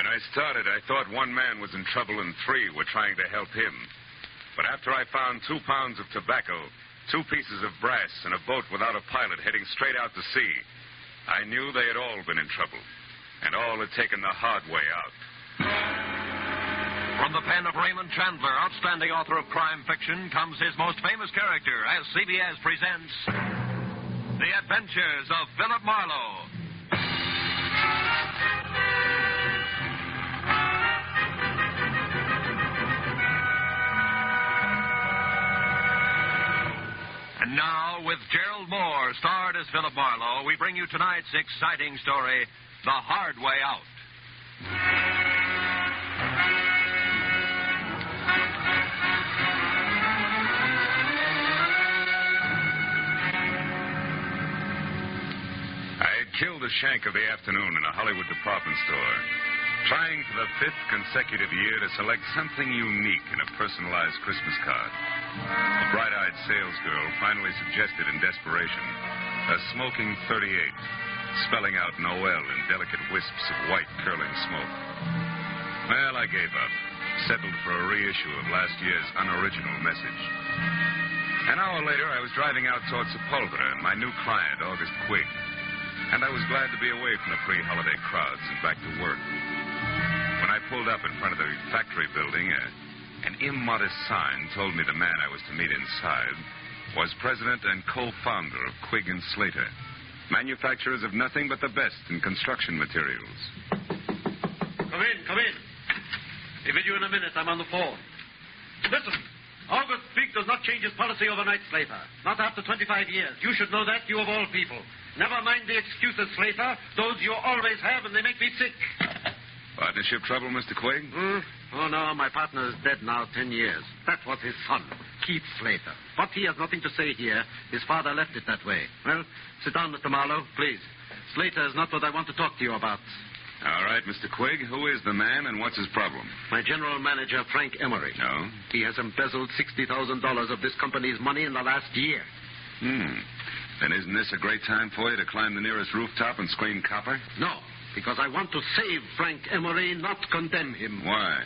I started, I thought one man was in trouble and 3 were trying to help him. But after I found 2 pounds of tobacco, 2 pieces of brass, and a boat without a pilot heading straight out to sea, I knew they had all been in trouble, and all had taken the hard way out. From the pen of Raymond Chandler, outstanding author of crime fiction, comes his most famous character as CBS presents The Adventures of Phillip Marlow. And now, with Gerald Moore, starred as Phillip Marlow, we bring you tonight's exciting story, The Hard Way Out. Killed a shank of the afternoon in a Hollywood department store, trying for the 5th consecutive year to select something unique in a personalized Christmas card. A bright-eyed salesgirl finally suggested in desperation a smoking 38, spelling out Noel in delicate wisps of white curling smoke. Well, I gave up, settled for a reissue of last year's unoriginal message. An hour later, I was driving out towards Sepulveda and my new client, August Quigg. And I was glad to be away from the pre-holiday crowds and back to work. When I pulled up in front of the factory building, an immodest sign told me the man I was to meet inside was president and co-founder of Quigg & Slater, manufacturers of nothing but the best in construction materials. Come in. Be with you in a minute. I'm on the phone. Listen, August Quigg does not change his policy overnight, Slater. Not after 25 years. You should know that, you of all people. Never mind the excuses, Slater. Those you always have, and they make me sick. Partnership trouble, Mr. Quigg? Oh, no, my partner is dead now 10 years. That was his son, Keith Slater. But he has nothing to say here. His father left it that way. Well, sit down, Mr. Marlowe, please. Slater is not what I want to talk to you about. All right, Mr. Quigg, who is the man and what's his problem? My general manager, Frank Emery. No? He has embezzled $60,000 of this company's money in the last year. Then isn't this a great time for you to climb the nearest rooftop and scream copper? No, because I want to save Frank Emery, not condemn him. Why?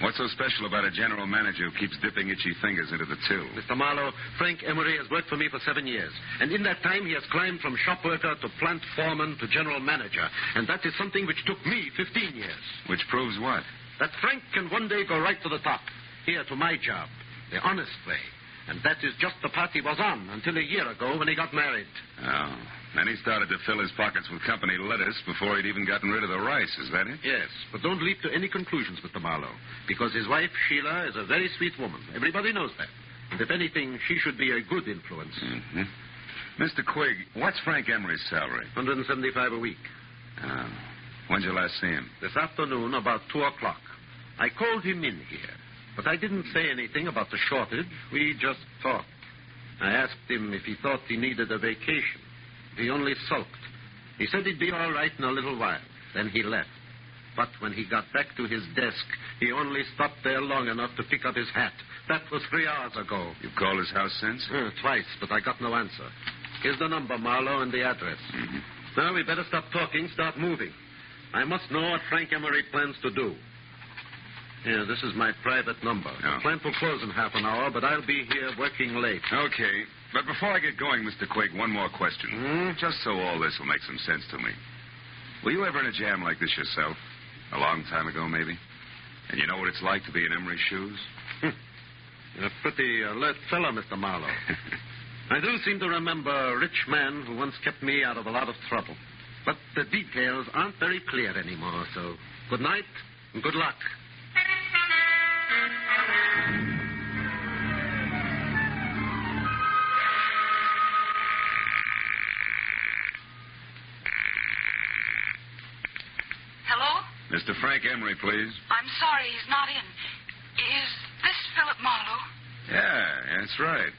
What's so special about a general manager who keeps dipping itchy fingers into the till? Mr. Marlowe, Frank Emery has worked for me for 7 years. And in that time, he has climbed from shop worker to plant foreman to general manager. And that is something which took me 15 years. Which proves what? That Frank can one day go right to the top. Here to my job. The honest way. And that is just the path he was on until a year ago when he got married. Oh. Then he started to fill his pockets with company lettuce before he'd even gotten rid of the rice. Is that it? Yes. But don't leap to any conclusions, Mr. Marlowe. Because his wife, Sheila, is a very sweet woman. Everybody knows that. And if anything, she should be a good influence. Mr. Quigg, what's Frank Emery's salary? $175 a week. When'd you last see him? This afternoon, about 2 o'clock. I called him in here. But I didn't say anything about the shortage. We just talked. I asked him if he thought he needed a vacation. He only sulked. He said he'd be all right in a little while. Then he left. But when he got back to his desk, he only stopped there long enough to pick up his hat. That was 3 hours ago. You've called his house since? Twice, but I got no answer. Here's the number, Marlowe, and the address. Now, we better stop talking, start moving. I must know what Frank Emery plans to do. Yeah, this is my private number. Oh. The plant will close in half an hour, but I'll be here working late. Okay. But before I get going, Mr. Quigg, one more question. Just so all this will make some sense to me. Were you ever in a jam like this yourself? A long time ago, maybe? And you know what it's like to be in Emery's shoes? You're a pretty alert fellow, Mr. Marlowe. I do seem to remember a rich man who once kept me out of a lot of trouble. But the details aren't very clear anymore, so good night and good luck. Hello? Mr. Frank Emery, please. I'm sorry, he's not in. Is this Phillip Marlow? Yeah, that's right.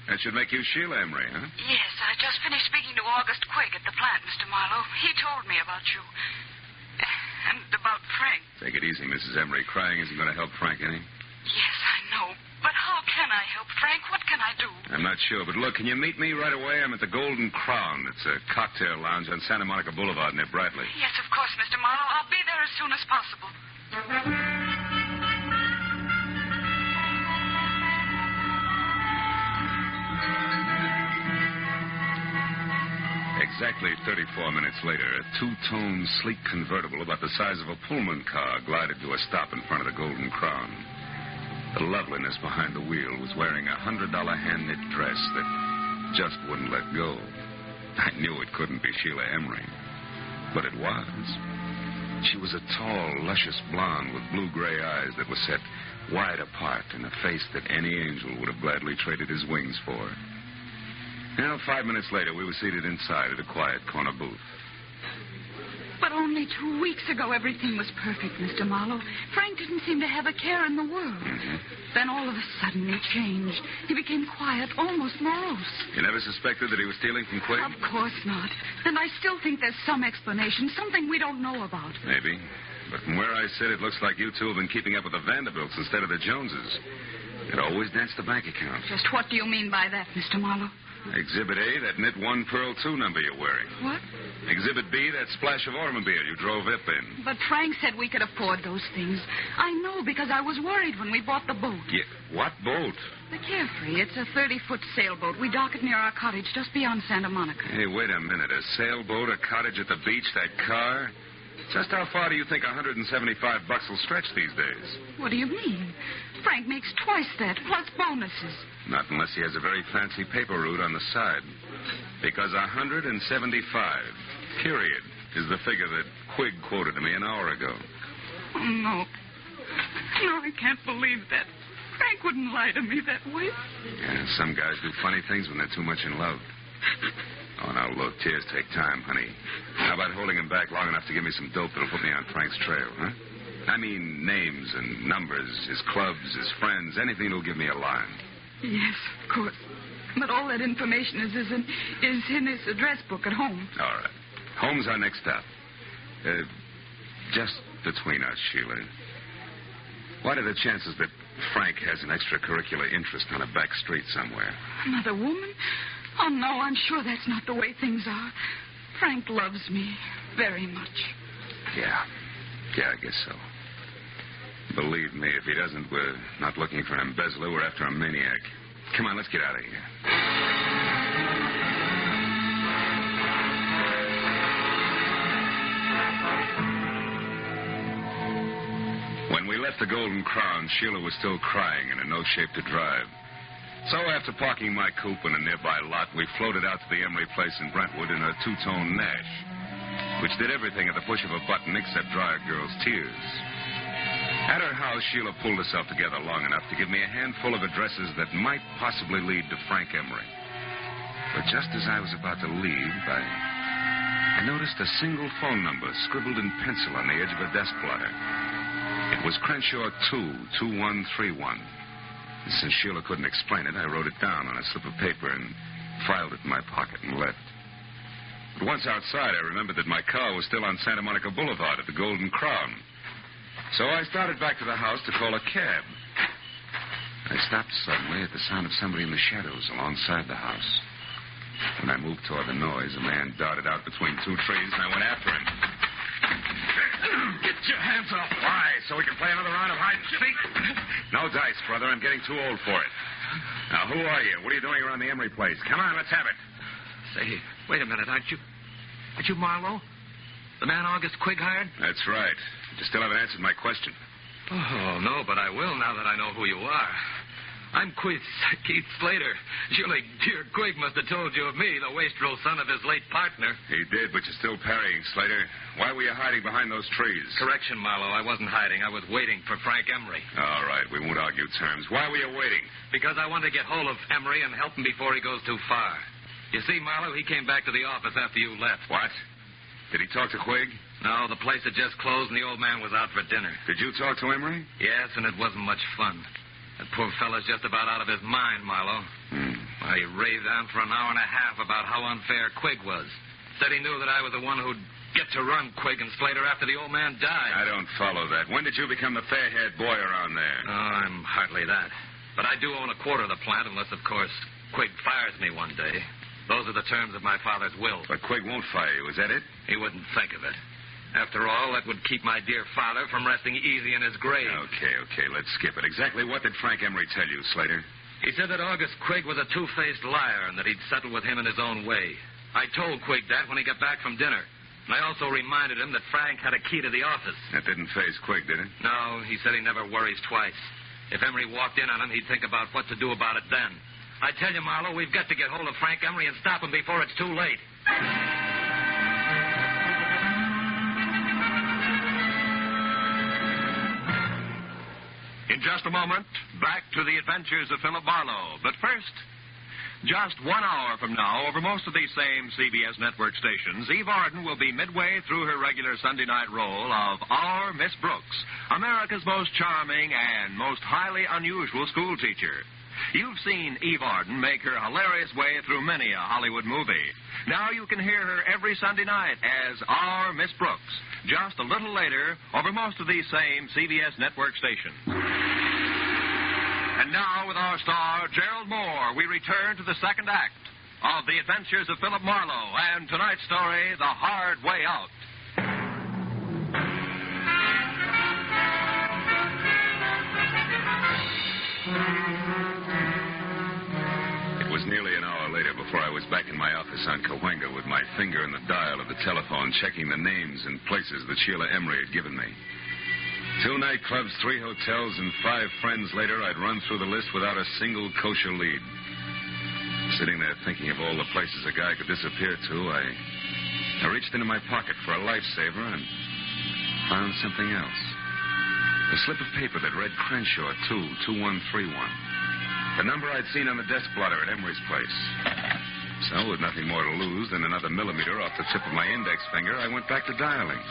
That should make you Sheila Emery, huh? Yes, I just finished speaking to August Quigg at the plant, Mr. Marlowe. He told me about you. And about Frank. Take it easy, Mrs. Emery. Crying isn't going to help Frank any. Yes, I know. But how can I help Frank? What can I do? I'm not sure, but look, can you meet me right away? I'm at the Golden Crown. It's a cocktail lounge on Santa Monica Boulevard near Bradley. Yes, of course, Mr. Marlowe. I'll be there as soon as possible. Exactly 34 minutes later, a two-tone, sleek convertible about the size of a Pullman car glided to a stop in front of the Golden Crown. The loveliness behind the wheel was wearing a $100 hand-knit dress that just wouldn't let go. I knew it couldn't be Sheila Emery, but it was. She was a tall, luscious blonde with blue-gray eyes that were set wide apart and a face that any angel would have gladly traded his wings for. Now, 5 minutes later, we were seated inside at a quiet corner booth. But only 2 weeks ago, everything was perfect, Mr. Marlowe. Frank didn't seem to have a care in the world. Mm-hmm. Then all of a sudden, he changed. He became quiet, almost morose. You never suspected that he was stealing from Quig? Of course not. And I still think there's some explanation, something we don't know about. Maybe. But from where I sit, it looks like you two have been keeping up with the Vanderbilts instead of the Joneses. It always danced the bank account. Just what do you mean by that, Mr. Marlowe? Exhibit A, that knit 1 pearl 2 number you're wearing. What? Exhibit B, that splash of automobile you drove up in. But Frank said we could afford those things. I know because I was worried when we bought the boat. Yeah, what boat? The Carefree. It's a 30-foot sailboat. We dock it near our cottage just beyond Santa Monica. Hey, wait a minute. A sailboat, a cottage at the beach, that car? Just how far do you think $175 will stretch these days? What do you mean? Frank makes twice that, plus bonuses. Not unless he has a very fancy paper route on the side. Because 175, period, is the figure that Quig quoted to me an hour ago. Oh, no. No, I can't believe that. Frank wouldn't lie to me that way. Yeah, some guys do funny things when they're too much in love. Oh, now, look, tears take time, honey. How about holding him back long enough to give me some dope that'll put me on Frank's trail, huh? I mean, names and numbers, his clubs, his friends, anything that'll give me a line. Yes, of course. But all that information is in his address book at home. All right. Home's our next stop. Just between us, Sheila. What are the chances that Frank has an extracurricular interest on a back street somewhere? Another woman? Oh, no, I'm sure that's not the way things are. Frank loves me very much. Yeah, I guess so. Believe me, if he doesn't, we're not looking for an embezzler. We're after a maniac. Come on, let's get out of here. When we left the Golden Crown, Sheila was still crying and in no shape to drive. So after parking my coupe in a nearby lot, we floated out to the Emery place in Brentwood in a two-tone Nash, which did everything at the push of a button except dry a girl's tears. At her house, Sheila pulled herself together long enough to give me a handful of addresses that might possibly lead to Frank Emery. But just as I was about to leave, I noticed a single phone number scribbled in pencil on the edge of a desk blotter. It was Crenshaw 22131. Since Sheila couldn't explain it, I wrote it down on a slip of paper and filed it in my pocket and left. But once outside, I remembered that my car was still on Santa Monica Boulevard at the Golden Crown. So I started back to the house to call a cab. I stopped suddenly at the sound of somebody in the shadows alongside the house. When I moved toward the noise, a man darted out between two trees, and I went after him. Get your hands off. Why? So we can play another round of hide and seek? No dice, brother. I'm getting too old for it. Now, who are you? What are you doing around the Emery place? Come on, let's have it. Say, wait a minute. Aren't you Marlowe? The man August Quig hired? That's right. You still haven't answered my question. Oh, no, but I will now that I know who you are. I'm Keith Slater. Surely dear Quig must have told you of me, the wastrel son of his late partner. He did, but you're still parrying, Slater. Why were you hiding behind those trees? Correction, Marlowe. I wasn't hiding. I was waiting for Frank Emery. All right, we won't argue terms. Why were you waiting? Because I wanted to get hold of Emery and help him before he goes too far. You see, Marlowe, he came back to the office after you left. What? Did he talk to Quig? No, the place had just closed and the old man was out for dinner. Did you talk to Emery? Yes, and it wasn't much fun. That poor fellow's just about out of his mind, Marlowe. Well, he raved on for an hour and a half about how unfair Quig was. Said he knew that I was the one who'd get to run Quig and Slater after the old man died. I don't follow that. When did you become the fair-haired boy around there? Oh, I'm hardly that. But I do own a quarter of the plant, unless, of course, Quig fires me one day. Those are the terms of my father's will. But Quig won't fire you, is that it? He wouldn't think of it. After all, that would keep my dear father from resting easy in his grave. Okay, let's skip it. Exactly what did Frank Emery tell you, Slater? He said that August Quigg was a two-faced liar and that he'd settle with him in his own way. I told Quigg that when he got back from dinner. And I also reminded him that Frank had a key to the office. That didn't faze Quigg, did it? No, he said he never worries twice. If Emery walked in on him, he'd think about what to do about it then. I tell you, Marlowe, we've got to get hold of Frank Emery and stop him before it's too late. In just a moment, back to the Adventures of Phillip Marlow. But first, just 1 hour from now, over most of these same CBS network stations, Eve Arden will be midway through her regular Sunday night role of Our Miss Brooks, America's most charming and most highly unusual school teacher. You've seen Eve Arden make her hilarious way through many a Hollywood movie. Now you can hear her every Sunday night as Our Miss Brooks, just a little later over most of these same CBS network stations. And now, with our star, Gerald Moore, we return to the second act of The Adventures of Phillip Marlow and tonight's story, The Hard Way Out. It was nearly an hour later before I was back in my office on Cahuenga with my finger in the dial of the telephone, checking the names and places that Sheila Emery had given me. 2 nightclubs, 3 hotels, and 5 friends later, I'd run through the list without a single kosher lead. Sitting there thinking of all the places a guy could disappear to, I reached into my pocket for a lifesaver and found something else. A slip of paper that read Crenshaw 22131. The number I'd seen on the desk blotter at Emery's place. So, with nothing more to lose than another millimeter off the tip of my index finger, I went back to dialing.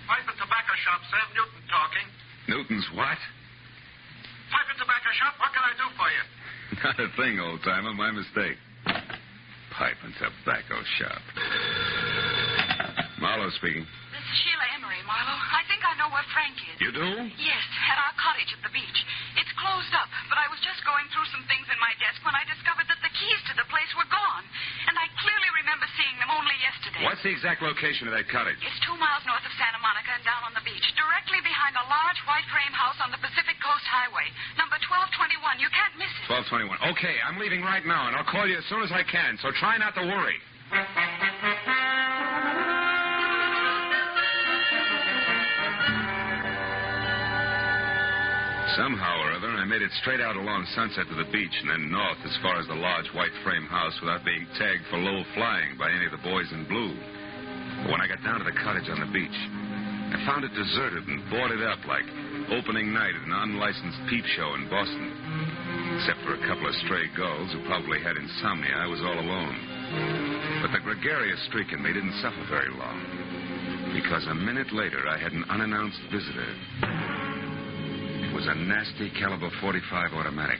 Pipe and tobacco shop, Sam Newton talking. Newton's what? Pipe and tobacco shop, what can I do for you? Not a thing, old-timer. My mistake. Pipe and tobacco shop. Marlowe speaking. This is Sheila Emery, Marlowe. I think I know where Frank is. You do? Yes, at our cottage at the beach. It's closed up, but I was just going through some things in my desk when I discovered that the keys to the place were gone. And I clearly remember seeing them only yesterday. What's the exact location of that cottage? It's 2 miles north of Santa Monica and down on the beach, directly behind a large white frame house on the Pacific Coast Highway. Number 1221. You can't miss it. 1221. Okay, I'm leaving right now, and I'll call you as soon as I can, so try not to worry. Somehow or other, I made it straight out along Sunset to the beach and then north as far as the large white frame house without being tagged for low flying by any of the boys in blue. But when I got down to the cottage on the beach, I found it deserted and boarded up like opening night at an unlicensed peep show in Boston. Except for a couple of stray gulls who probably had insomnia, I was all alone. But the gregarious streak in me didn't suffer very long, because a minute later I had an unannounced visitor. It was a nasty caliber .45 automatic.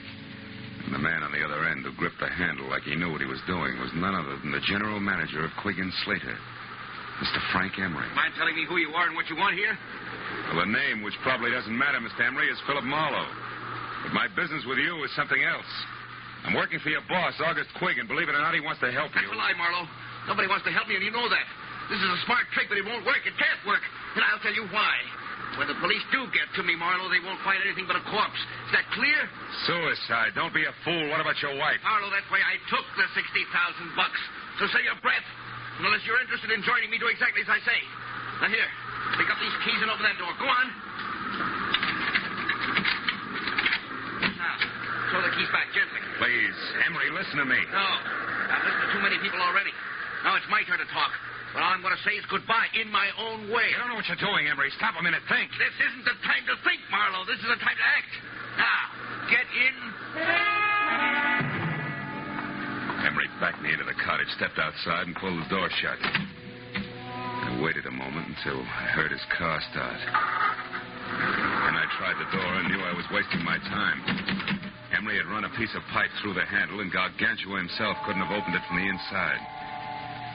And the man on the other end who gripped the handle like he knew what he was doing was none other than the general manager of Quigg & Slater, Mr. Frank Emery. Mind telling me who you are and what you want here? Well, the name, which probably doesn't matter, Mr. Emery, is Phillip Marlow. But my business with you is something else. I'm working for your boss, August Quigg, and believe it or not, he wants to help you. That's a lie, Marlowe. Nobody wants to help me, and you know that. This is a smart trick, but it won't work. It can't work. And I'll tell you why. When the police do get to me, Marlowe, they won't find anything but a corpse. Is that clear? Suicide. Don't be a fool. What about your wife? Marlowe, that's why I took the $60,000. So save your breath. And unless you're interested in joining me, do exactly as I say. Now, here. Pick up these keys and open that door. Go on. Now, throw the keys back gently. Please, Emery, listen to me. No. I've listened to too many people already. Now it's my turn to talk. But all I'm going to say is goodbye in my own way. You don't know what you're doing, Emery. Stop a minute. Think. This isn't the time to think, Marlowe. This is the time to act. Now, get in. Emery backed me into the cottage, stepped outside, and pulled the door shut. I waited a moment until I heard his car start. Then I tried the door and knew I was wasting my time. Emery had run a piece of pipe through the handle, and Gargantua himself couldn't have opened it from the inside.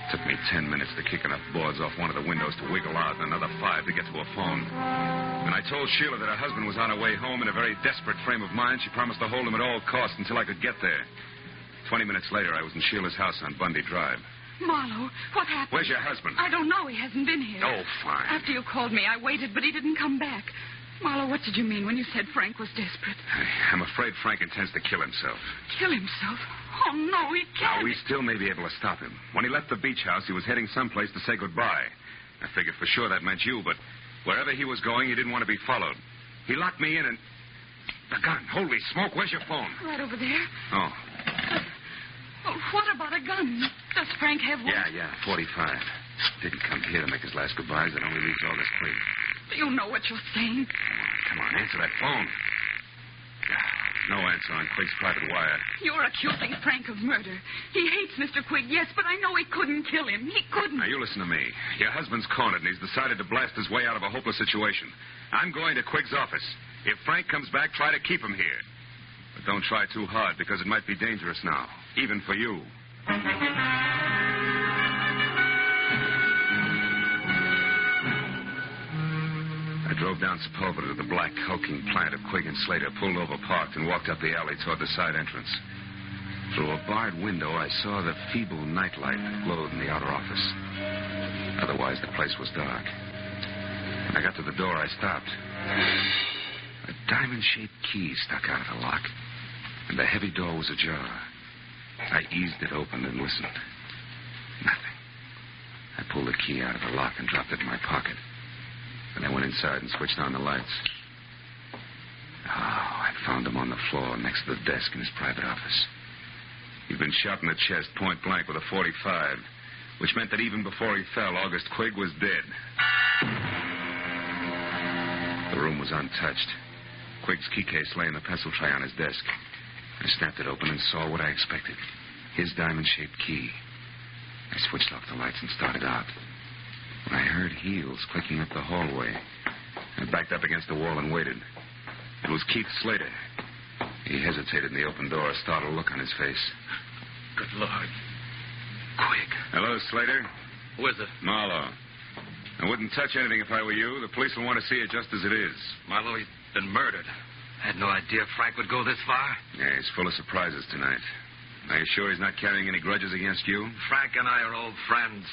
It took me 10 minutes to kick enough boards off one of the windows to wiggle out, and another 5 to get to a phone. When I told Sheila that her husband was on her way home in a very desperate frame of mind, she promised to hold him at all costs until I could get there. 20 minutes later, I was in Sheila's house on Bundy Drive. Marlowe, what happened? Where's your husband? I don't know. He hasn't been here. Oh, fine. After you called me, I waited, but he didn't come back. Marlowe, what did you mean when you said Frank was desperate? I'm afraid Frank intends to kill himself. Kill himself? Oh, no, he can't. Now, we still may be able to stop him. When he left the beach house, he was heading someplace to say goodbye. I figured for sure that meant you, but wherever he was going, he didn't want to be followed. He locked me in and... The gun. Holy smoke, where's your phone? Right over there. Oh. Well, what about a gun? Does Frank have one? Yeah, 45. Didn't come here to make his last goodbyes. That only leaves August Quigg. Do you know what you're saying? Come on, answer that phone. No answer on Quigg's private wire. You're accusing Frank of murder. He hates Mr. Quigg, yes, but I know he couldn't kill him. He couldn't. Now, you listen to me. Your husband's cornered, and he's decided to blast his way out of a hopeless situation. I'm going to Quigg's office. If Frank comes back, try to keep him here. But don't try too hard, because it might be dangerous now, even for you. I drove down Sepulveda to the black, hulking plant of Quigg and Slater, pulled over, parked, and walked up the alley toward the side entrance. Through a barred window, I saw the feeble nightlight that glowed in the outer office. Otherwise, the place was dark. When I got to the door, I stopped. A diamond-shaped key stuck out of the lock, and the heavy door was ajar. I eased it open and listened. Nothing. I pulled the key out of the lock and dropped it in my pocket. Then I went inside and switched on the lights. Oh, I found him on the floor next to the desk in his private office. He'd been shot in the chest point blank with a .45, which meant that even before he fell, August Quigg was dead. The room was untouched. Quigg's key case lay in the pencil tray on his desk. I snapped it open and saw what I expected. His diamond-shaped key. I switched off the lights and started out. When I heard heels clicking up the hallway, I backed up against the wall and waited. It was Keith Slater. He hesitated in the open door, a startled look on his face. Good Lord. Quigg. Hello, Slater. Who is it? Marlow. I wouldn't touch anything if I were you. The police will want to see it just as it is. Marlow, he's been murdered. I had no idea Frank would go this far. Yeah, he's full of surprises tonight. Are you sure he's not carrying any grudges against you? Frank and I are old friends.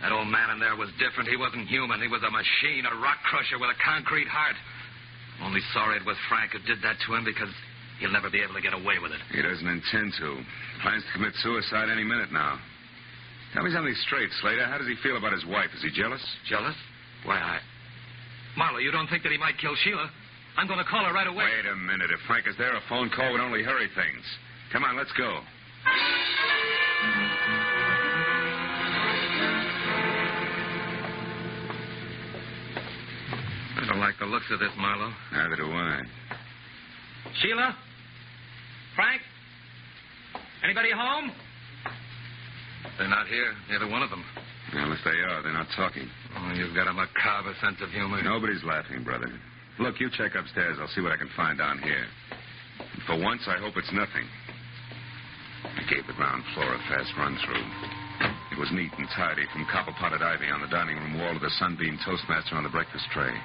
That old man in there was different. He wasn't human. He was a machine, a rock crusher with a concrete heart. I'm only sorry it was Frank who did that to him because he'll never be able to get away with it. He doesn't intend to. Plans to commit suicide any minute now. Tell me something straight, Slater. How does he feel about his wife? Is he jealous? Jealous? Why, Marlow, you don't think that he might kill Sheila? I'm going to call her right away. Wait a minute. If Frank is there, a phone call would only hurry things. Come on, let's go. I don't like the looks of this, Marlow. Neither do I. Sheila? Frank? Anybody home? They're not here. Neither one of them. Well, if they are, they're not talking. Oh, you've got a macabre sense of humor. Nobody's laughing, brother. Look, you check upstairs. I'll see what I can find down here. And for once, I hope it's nothing. I gave the ground floor a fast run-through. It was neat and tidy, from copper-potted ivy on the dining room wall to the sunbeam toastmaster on the breakfast tray.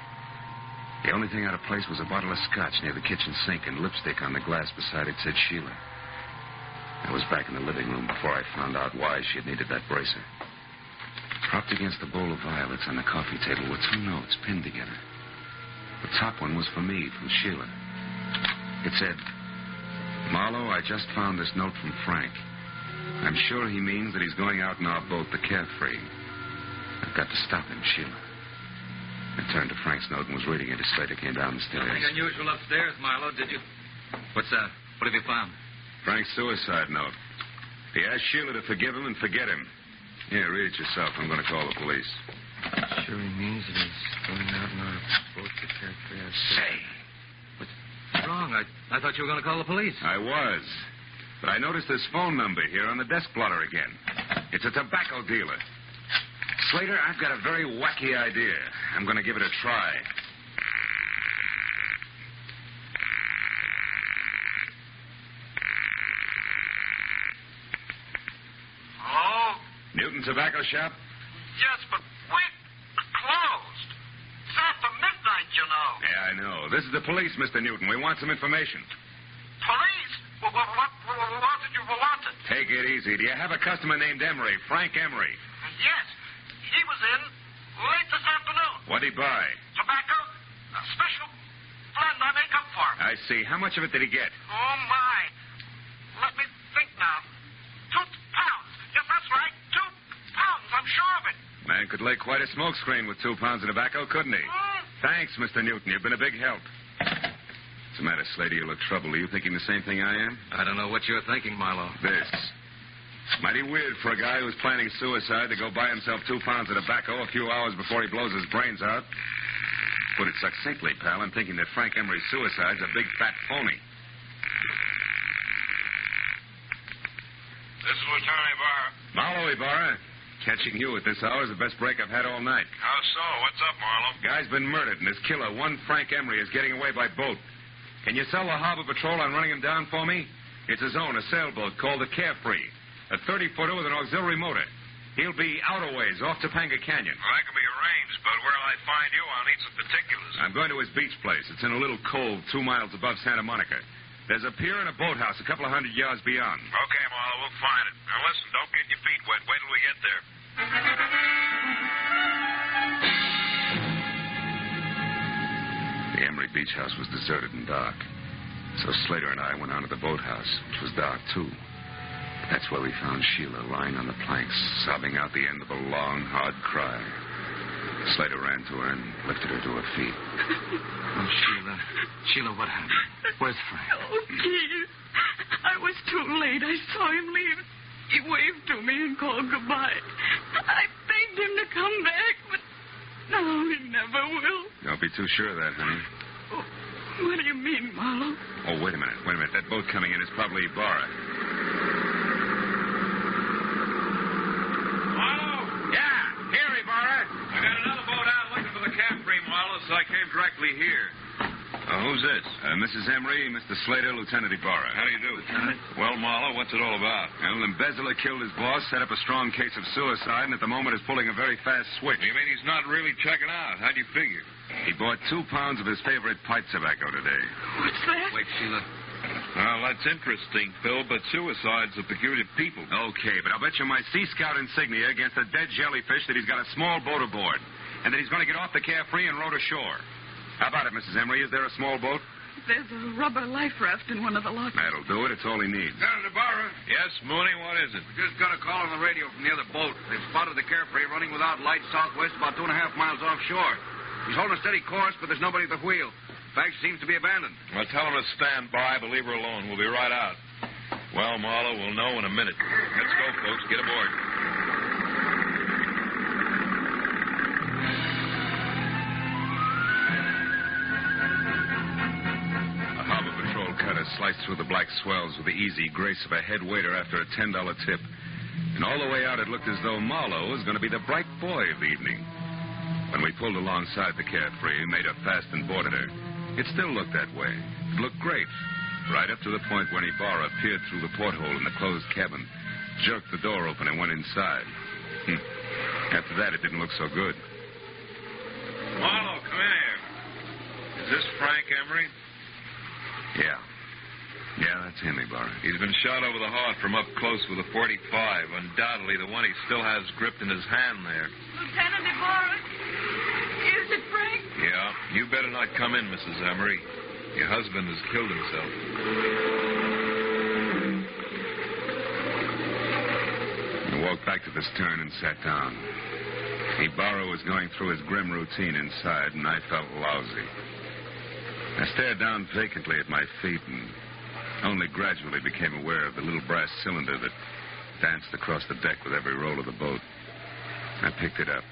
The only thing out of place was a bottle of scotch near the kitchen sink and lipstick on the glass beside it said Sheila. I was back in the living room before I found out why she had needed that bracer. Propped against a bowl of violets on the coffee table were two notes pinned together. The top one was for me, from Sheila. It said, Marlow, I just found this note from Frank. I'm sure he means that he's going out in our boat, the Carefree. I've got to stop him, Sheila. I turned to Frank's note and was reading it as Slater came down the stairs. Nothing unusual upstairs, Marlow, did you? What's that? What have you found? Frank's suicide note. He asked Sheila to forgive him and forget him. Here, read it yourself. I'm going to call the police. Sure he means that he's going out in our boat, the Carefree. Say. What's wrong? I thought you were going to call the police. I was. But I noticed this phone number here on the desk blotter again. It's a tobacco dealer. Slater, I've got a very wacky idea. I'm going to give it a try. Hello? Newton Tobacco Shop? Yes, but we're closed. It's after midnight, you know. Yeah, I know. This is the police, Mr. Newton. We want some information. Police? What did you want? Hey, Take it easy. Do you have a customer named Emery, Frank Emery? Yes. He was in late this afternoon. What'd he buy? Tobacco. A special blend I make up for him. I see. How much of it did he get? Oh, my. Let me think now. 2 pounds. Yes, that's right. 2 pounds. I'm sure of it. Man could lay quite a smoke screen with 2 pounds of tobacco, couldn't he? Thanks, Mr. Newton. You've been a big help. What's the matter, Slater? You look troubled. Are you thinking the same thing I am? I don't know what you're thinking, Marlowe. This. Mighty weird for a guy who's planning suicide to go buy himself 2 pounds of tobacco a few hours before he blows his brains out. Put it succinctly, pal, I'm thinking that Frank Emery's suicide's a big fat phony. This is Lieutenant Ibarra. Marlowe, Ibarra. Catching you at this hour is the best break I've had all night. How so? What's up, Marlowe? Guy's been murdered, and his killer, one Frank Emery, is getting away by boat. Can you sell the harbor patrol on running him down for me? It's his own, a sailboat called the Carefree. A 30-footer with an auxiliary motor. He'll be out a ways, off Topanga Canyon. Well, that can be arranged, but where'll I find you? I'll need some particulars. I'm going to his beach place. It's in a little cove 2 miles above Santa Monica. There's a pier and a boathouse a couple of 100 yards beyond. Okay, Marlowe, we'll find it. Now, listen, don't get your feet wet. Wait till we get there. The Emery beach house was deserted and dark. So Slater and I went on to the boathouse, which was dark, too. That's where we found Sheila lying on the planks, sobbing out the end of a long, hard cry. Slater ran to her and lifted her to her feet. Oh, Sheila. Sheila, what happened? Where's Frank? Oh, Keith. I was too late. I saw him leave. He waved to me and called goodbye. I begged him to come back, but no, he never will. Don't be too sure of that, honey. Oh, what do you mean, Marlowe? Oh, wait a minute. That boat coming in is probably Ibarra. Marlowe? Yeah, here, Ibarra. I got another boat out looking for the Capri, Marlowe, so I came directly here. Who's this? Mrs. Emery, Mr. Slater, Lieutenant Ibarra. How do you do? Lieutenant? Well, Marlowe, what's it all about? Well, the embezzler killed his boss, set up a strong case of suicide, and at the moment is pulling a very fast switch. You mean he's not really checking out? How'd you figure? He bought 2 pounds of his favorite pipe tobacco today. What's that? Wait, Sheila. Well, that's interesting, Phil, but suicide's a peculiar people. Okay, but I'll bet you my Sea Scout insignia against a dead jellyfish that he's got a small boat aboard, and that he's going to get off the Carefree and row to shore. How about it, Mrs. Emery? Is there a small boat? There's a rubber life raft in one of the lockers. That'll do it. It's all he needs. Lieutenant Ibarra, Yes, Mooney, what is it? we just got a call on the radio from the other boat. They've spotted the Carefree running without lights southwest about 2.5 miles offshore. He's holding a steady course, but there's nobody at the wheel. In fact, she seems to be abandoned. Well, tell him to stand by, but leave her alone. We'll be right out. Well, Marlowe, we'll know in a minute. Let's go, folks. Get aboard. A harbor patrol cutter sliced through the black swells with the easy grace of a head waiter after a $10 tip. And all the way out, it looked as though Marlowe was going to be the bright boy of the evening. When we pulled alongside the Carefree, made her fast and boarded her, it still looked that way. It looked great, right up to the point when Ibarra peered through the porthole in the closed cabin, jerked the door open, and went inside. After that, it didn't look so good. Marlowe, come in here. Is this Frank Emery? Yeah, that's him, Ibarra. He's been shot over the heart from up close with a .45. Undoubtedly the one he still has gripped in his hand there. Lieutenant Ibarra? Is it Frank? Yeah, you better not come in, Mrs. Emery. Your husband has killed himself. I walked back to the stern and sat down. Ibarra was going through his grim routine inside, and I felt lousy. I stared down vacantly at my feet and only gradually became aware of the little brass cylinder that danced across the deck with every roll of the boat. I picked it up.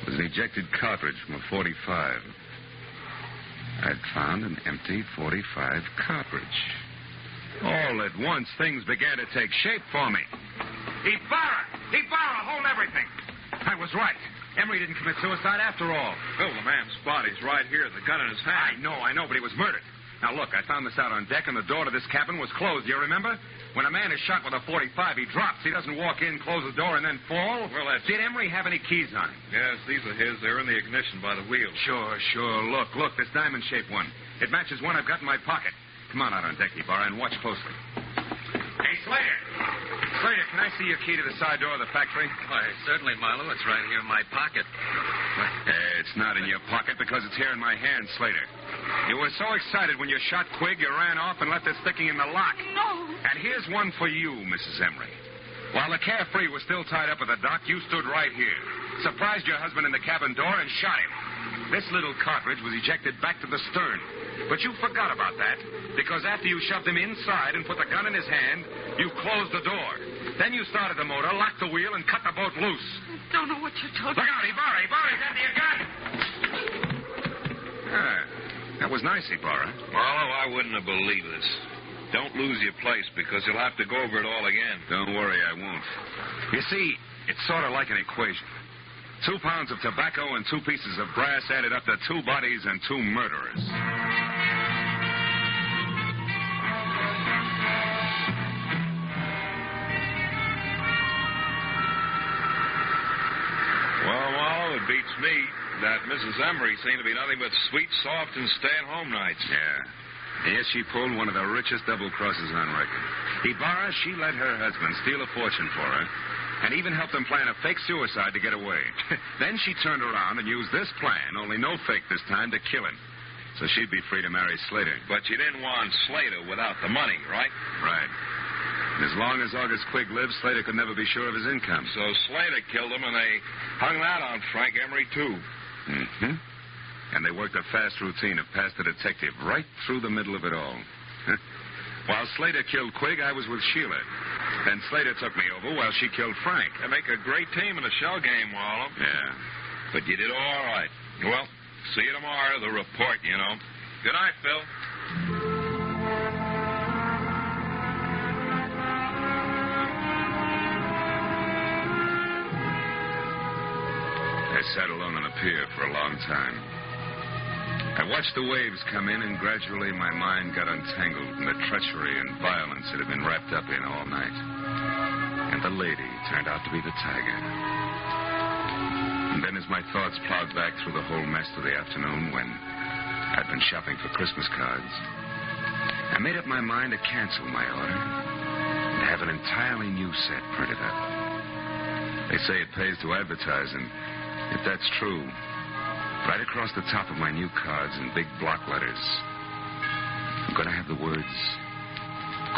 It was an ejected cartridge from a .45. I'd found an empty .45 cartridge. All at once, things began to take shape for me. Ibarra, hold everything. I was right. Emery didn't commit suicide after all. Phil, the man's body's right here, the gun in his hand. I know, but he was murdered. Now, look, I found this out on deck, and the door to this cabin was closed. You remember? When a man is shot with a .45, he drops. He doesn't walk in, close the door, and then fall. Well, that's... Did Emery have any keys on him? Yes, these are his. They're in the ignition by the wheel. Sure. Look, this diamond-shaped one. It matches one I've got in my pocket. Come on out on deck, Ibarra, and watch closely. Hey, Slater, Slater, can I see your key to the side door of the factory? Why, certainly, Marlowe. It's right here in my pocket. It's not in your pocket because it's here in my hand, Slater. You were so excited when you shot Quigg, you ran off and left it sticking in the lock. No. And here's one for you, Mrs. Emery. While the Carefree was still tied up at the dock, you stood right here, surprised your husband in the cabin door, and shot him. This little cartridge was ejected back to the stern. But you forgot about that, because after you shoved him inside and put the gun in his hand, you closed the door. Then you started the motor, locked the wheel, and cut the boat loose. I don't know what you're talking Look out, Ibarra! Ibarra's after your gun! That was nice, Ibarra. Marlowe, I wouldn't have believed this. Don't lose your place, because you'll have to go over it all again. Don't worry, I won't. You see, it's sort of like an equation. 2 pounds of tobacco and 2 pieces of brass added up to 2 bodies and 2 murderers. Well, Marlowe, it beats me that Mrs. Emery seemed to be nothing but sweet, soft, and stay-at-home nights. Yeah. Yes, she pulled one of the richest double crosses on record. Ibarra, she let her husband steal a fortune for her and even helped him plan a fake suicide to get away. Then she turned around and used this plan, only no fake this time, to kill him. So she'd be free to marry Slater. But you didn't want Slater without the money, right? Right. And as long as August Quigg lived, Slater could never be sure of his income. So Slater killed him, and they hung that on Frank Emery, too. Mm-hmm. And they worked a fast routine of pass the detective right through the middle of it all. While Slater killed Quigg, I was with Sheila. Then Slater took me over while she killed Frank. They make a great team in a shell game, Marlowe. Yeah. But you did all right. Well, see you tomorrow, the report, you know. Good night, Phil. I sat alone on a pier for a long time. I watched the waves come in, and gradually my mind got untangled from the treachery and violence it had been wrapped up in all night. And the lady turned out to be the tiger. And then as my thoughts plowed back through the whole mess of the afternoon when I'd been shopping for Christmas cards, I made up my mind to cancel my order and have an entirely new set printed up. They say it pays to advertise, and if that's true, right across the top of my new cards in big block letters, I'm going to have the words,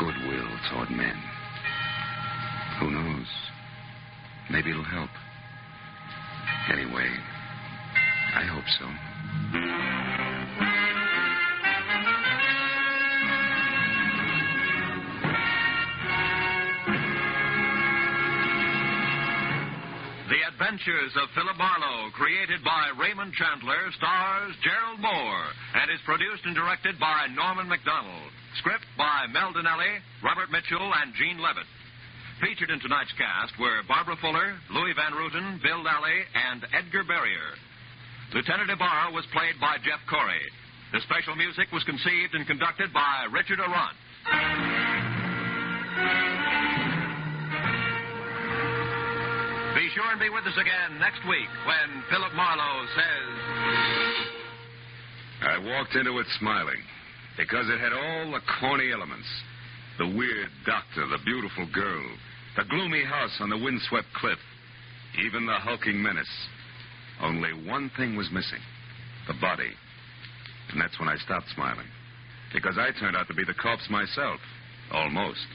goodwill toward men. Who knows? Maybe it'll help. Anyway, I hope so. The Adventures of Phillip Marlow, created by Raymond Chandler, stars Gerald Moore, and is produced and directed by Norman MacDonald. Script by Mel Donnelly, Robert Mitchell, and Gene Levitt. Featured in tonight's cast were Barbara Fuller, Louis Van Rooten, Bill Lally, and Edgar Barrier. Lieutenant Ibarra was played by Jeff Corey. The special music was conceived and conducted by Richard Arant. Be sure and be with us again next week when Phillip Marlow says... I walked into it smiling because it had all the corny elements. The weird doctor, the beautiful girl, the gloomy house on the windswept cliff, even the hulking menace. Only one thing was missing, the body. And that's when I stopped smiling, because I turned out to be the corpse myself, almost.